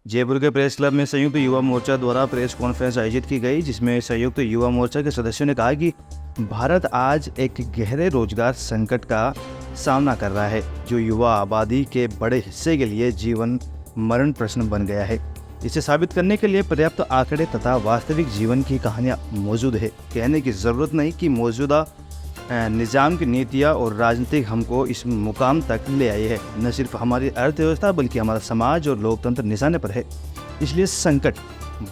जयपुर के press club में संयुक्त युवा मोर्चा द्वारा प्रेस कॉन्फ्रेंस आयोजित की गई, जिसमें संयुक्त युवा मोर्चा के सदस्यों ने कहा कि भारत आज एक गहरे रोजगार संकट का सामना कर रहा है, जो युवा आबादी के बड़े हिस्से के लिए जीवन मरण प्रश्न बन गया है। इसे साबित करने के लिए पर्याप्त आंकड़े तथा वास्तविक जीवन की कहानियां मौजूद है। कहने की जरूरत नहीं कि मौजूदा निज़ाम की नीतियाँ और राजनीतिक हमको इस मुकाम तक ले आई है। न सिर्फ हमारी अर्थव्यवस्था बल्कि हमारा समाज और लोकतंत्र निशाने पर है। इसलिए संकट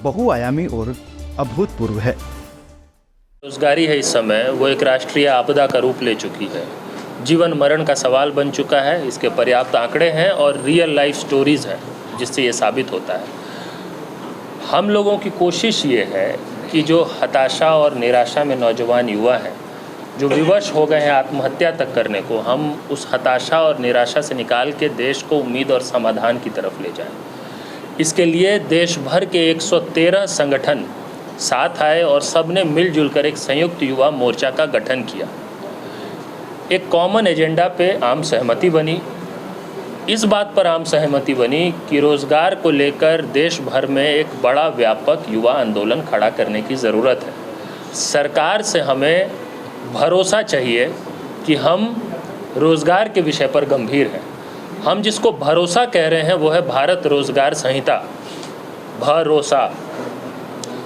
बहुआयामी और अभूतपूर्व है। बेरोजगारी है इस समय वो एक राष्ट्रीय आपदा का रूप ले चुकी है। जीवन मरण का सवाल बन चुका है। इसके पर्याप्त आंकड़े हैं और रियल लाइफ स्टोरीज़ हैं जिससे ये साबित होता है। हम लोगों की कोशिश ये है कि जो हताशा और निराशा में नौजवान युवा हैं, जो विवश हो गए हैं आत्महत्या तक करने को, हम उस हताशा और निराशा से निकाल के देश को उम्मीद और समाधान की तरफ ले जाएं। इसके लिए देश भर के 113 संगठन साथ आए और सब ने मिलजुल कर एक संयुक्त युवा मोर्चा का गठन किया। एक कॉमन एजेंडा पे आम सहमति बनी। इस बात पर आम सहमति बनी कि रोज़गार को लेकर देश भर में एक बड़ा व्यापक युवा आंदोलन खड़ा करने की ज़रूरत है। सरकार से हमें भरोसा चाहिए कि हम रोज़गार के विषय पर गंभीर हैं। हम जिसको भरोसा कह रहे हैं वो है भारत रोज़गार संहिता, भरोसा।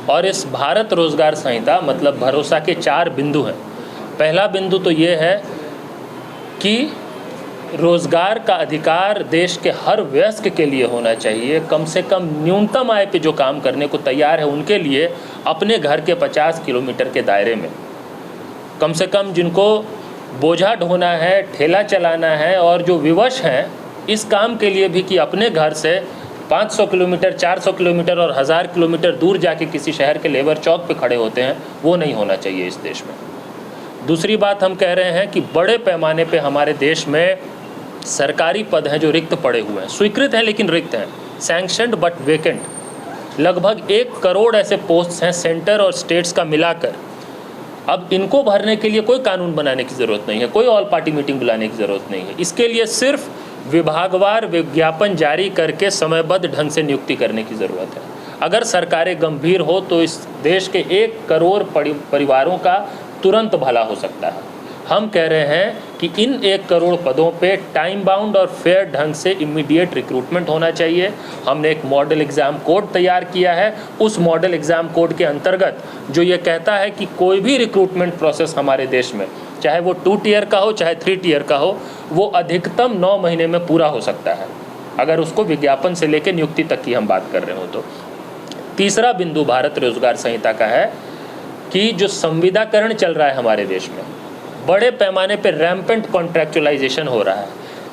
और इस भारत रोज़गार संहिता मतलब भरोसा के 4 बिंदु हैं। पहला बिंदु तो ये है कि रोज़गार का अधिकार देश के हर वयस्क के लिए होना चाहिए। कम से कम न्यूनतम आय पे जो काम करने को तैयार है उनके लिए अपने घर के 50 किलोमीटर के दायरे में, कम से कम जिनको बोझा ढोना है, ठेला चलाना है और जो विवश हैं इस काम के लिए भी कि अपने घर से 500 किलोमीटर, 400 किलोमीटर और 1000 किलोमीटर दूर जाके किसी शहर के लेबर चौक पे खड़े होते हैं, वो नहीं होना चाहिए इस देश में। दूसरी बात हम कह रहे हैं कि बड़े पैमाने पे हमारे देश में सरकारी पद हैं जो रिक्त पड़े हुए हैं, स्वीकृत हैं लेकिन रिक्त हैं, सैंक्शनड बट वेकेंट। लगभग 1 करोड़ ऐसे पोस्ट्स हैं सेंटर और स्टेट्स का मिलाकर। अब इनको भरने के लिए कोई कानून बनाने की ज़रूरत नहीं है, कोई ऑल पार्टी मीटिंग बुलाने की ज़रूरत नहीं है। इसके लिए सिर्फ विभागवार विज्ञापन जारी करके समयबद्ध ढंग से नियुक्ति करने की ज़रूरत है। अगर सरकारें गंभीर हो तो इस देश के 1 करोड़ परिवारों का तुरंत भला हो सकता है। हम कह रहे हैं कि इन 1 करोड़ पदों पे टाइम बाउंड और फेयर ढंग से इमीडिएट रिक्रूटमेंट होना चाहिए। हमने एक मॉडल एग्ज़ाम कोड तैयार किया है। उस मॉडल एग्ज़ाम कोड के अंतर्गत जो ये कहता है कि कोई भी रिक्रूटमेंट प्रोसेस हमारे देश में, चाहे वो 2 टियर का हो चाहे 3 टियर का हो, वो अधिकतम 9 महीने में पूरा हो सकता है, अगर उसको विज्ञापन से लेकर नियुक्ति तक की हम बात कर रहे हो तो। तीसरा बिंदु भारत रोजगार संहिता का है कि जो संविदाकरण चल रहा है हमारे देश में, बड़े पैमाने पे रैम्पेंट कॉन्ट्रैक्चुअलाइजेशन हो रहा है।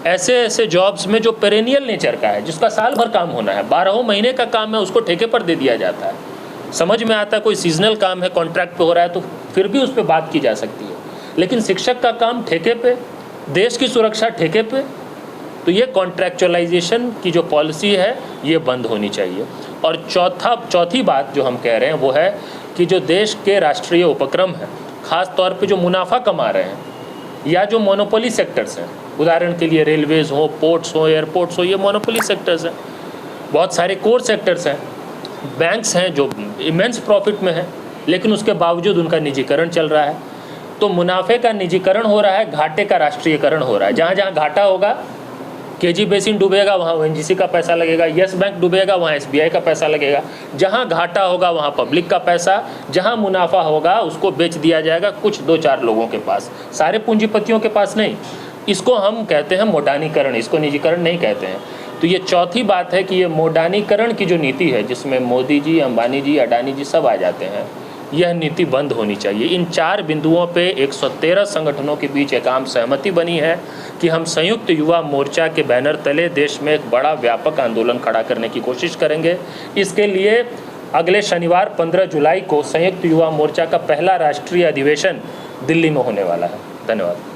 ऐसे ऐसे जॉब्स में जो पेरेनियल नेचर का है, जिसका साल भर काम होना है, 12 महीने का काम है, उसको ठेके पर दे दिया जाता है। समझ में आता है कोई सीजनल काम है, कॉन्ट्रैक्ट पे हो रहा है तो फिर भी उस पर बात की जा सकती है, लेकिन शिक्षक का काम ठेके पे, देश की सुरक्षा ठेके पे, तो ये कॉन्ट्रैक्चुअलाइजेशन की जो पॉलिसी है ये बंद होनी चाहिए। और चौथी बात जो हम कह रहे हैं वो है कि जो देश के राष्ट्रीय उपक्रम हैं, ख़ास तौर पे जो मुनाफा कमा रहे हैं या जो मोनोपोली सेक्टर्स हैं, उदाहरण के लिए रेलवेज हो, पोर्ट्स हो, एयरपोर्ट्स हो, ये मोनोपोली सेक्टर्स हैं। बहुत सारे कोर सेक्टर्स हैं, बैंक्स हैं जो इमेंस प्रॉफिट में हैं, लेकिन उसके बावजूद उनका निजीकरण चल रहा है। तो मुनाफे का निजीकरण हो रहा है, घाटे का राष्ट्रीयकरण हो रहा है। जहाँ जहाँ घाटा होगा, केजी बेसिन डूबेगा वहाँ ओएनजीसी का पैसा लगेगा, यस बैंक डूबेगा वहाँ एसबीआई का पैसा लगेगा। जहाँ घाटा होगा वहाँ पब्लिक का पैसा, जहाँ मुनाफा होगा उसको बेच दिया जाएगा कुछ 2-4 लोगों के पास, सारे पूंजीपतियों के पास नहीं। इसको हम कहते हैं मोडानीकरण, इसको निजीकरण नहीं कहते हैं। तो ये चौथी बात है कि ये मोडानीकरण की जो नीति है, जिसमें मोदी जी, अंबानी जी, अडानी जी सब आ जाते हैं, यह नीति बंद होनी चाहिए। इन 4 बिंदुओं पे 113 संगठनों के बीच एक आम सहमति बनी है कि हम संयुक्त युवा मोर्चा के बैनर तले देश में एक बड़ा व्यापक आंदोलन खड़ा करने की कोशिश करेंगे। इसके लिए अगले शनिवार 15 जुलाई को संयुक्त युवा मोर्चा का पहला राष्ट्रीय अधिवेशन दिल्ली में होने वाला है। धन्यवाद।